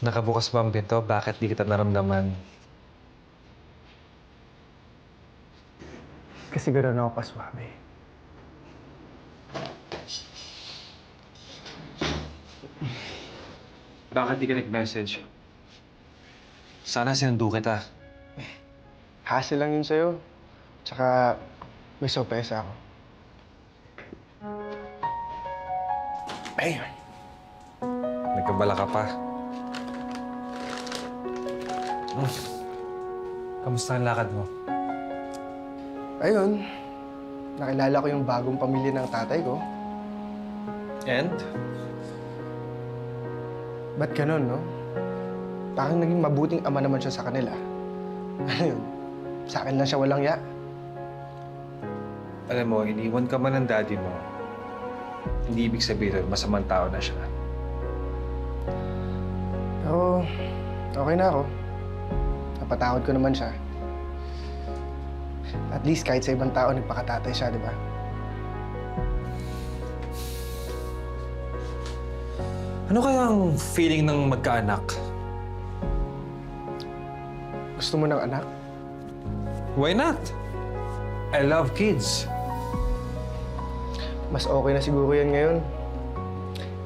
Nakabukas ba ang pinto? Bakit di kita naramdaman? Kasi gano'n ako paswabe. Bakit di ka nag-message? Sana sinundo kita. Hassle lang yun sa'yo. Tsaka may sorpresa ako. Ayun. Nagkabala ka pa. Kamusta ang lakad mo? Ayun. Nakilala ko yung bagong pamilya ng tatay ko. And? Ba't ganun, no? Parang naging mabuting ama naman siya sa kanila. Ano yun? Sa akin lang siya walang ya. Alam mo, iniwan ka man ng daddy mo. Hindi ibig sabihin masamang tao na siya. Pero, okay na ako. Napatawad ko naman siya. At least kahit sa ibang tao, nagpakatatay siya, di ba? Ano kaya ang feeling ng magkaanak? Gusto mo ng anak? Why not? I love kids. Mas okay na siguro yan ngayon.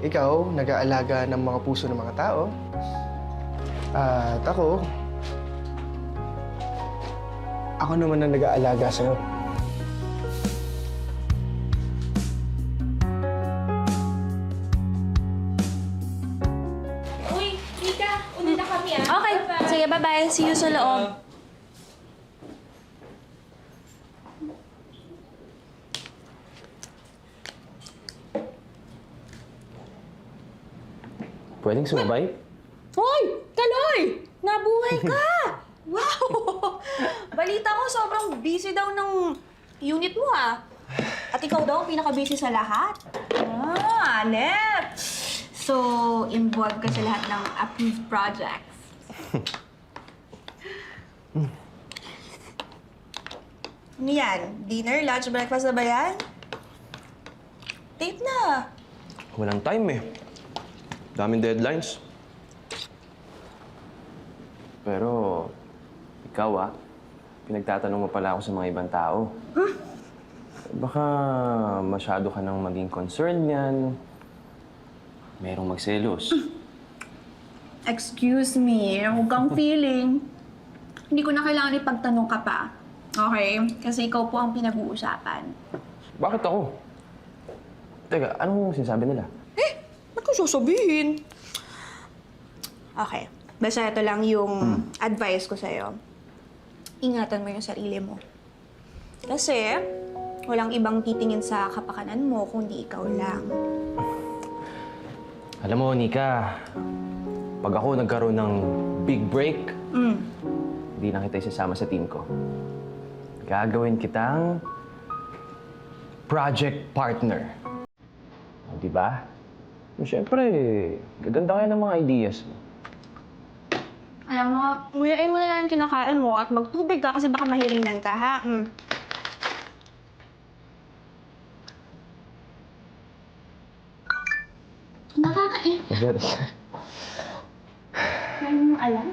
Ikaw, nag-aalaga ng mga puso ng mga tao. At ako naman ang nag-aalaga sa'yo. Uy, Mika, una na kami ah. Okay. Sige, bye-bye. See you sa loob. Pwedeng sumabay? Hoy! Kaloy! Nabuhay ka! Wow! Balita ko sobrang busy daw ng unit mo ah. At ikaw daw ang pinaka-busy sa lahat. Anet! So, involved ka sa lahat ng approved projects. Ano yan? Dinner, lunch, breakfast na ba yan? Date na. Walang time eh. Daming deadlines. Pero, ikaw pinagtatanong mo pala ako sa mga ibang tao. Baka masyado ka nang maging concerned niyan. Merong magselos. Excuse me, huwag kang feeling. Hindi ko na kailangan ipagtanong ka pa. Okay? Kasi ikaw po ang pinag-uusapan. Bakit ako? Teka, anong sinasabi nila? Ba't ko sasabihin? Okay. Basta ito lang yung advice ko sa'yo. Ingatan mo yung sarili mo. Kasi walang ibang titingin sa kapakanan mo kundi ikaw lang. Alam mo, Nika, pag ako nagkaroon ng big break, hindi na kita isasama sa team ko. Gagawin kitang project partner. Di ba? Siyempre, gaganda kaya ng mga ideas mo. Alam mo, nguyain mo na lang yung kinakain mo at magtubig ka kasi baka mahiringan ka, ha? Nakakain. Kaya mo alam.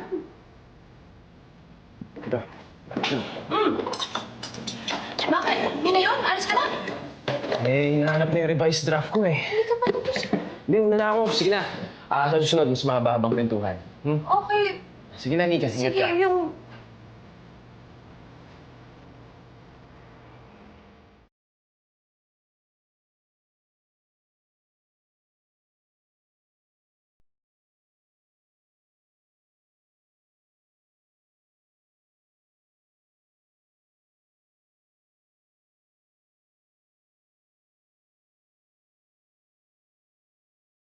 Ito. Bakit? Yun na yun, alis ka na. Hinahanap na yung revised draft ko eh. Hindi ka pa tapos. Hindi, una na ako. Sige na. Sa susunod, mas mahaba-habang kwentuhan. Okay. Sige na, Nika. Ingat ka. Sige, yung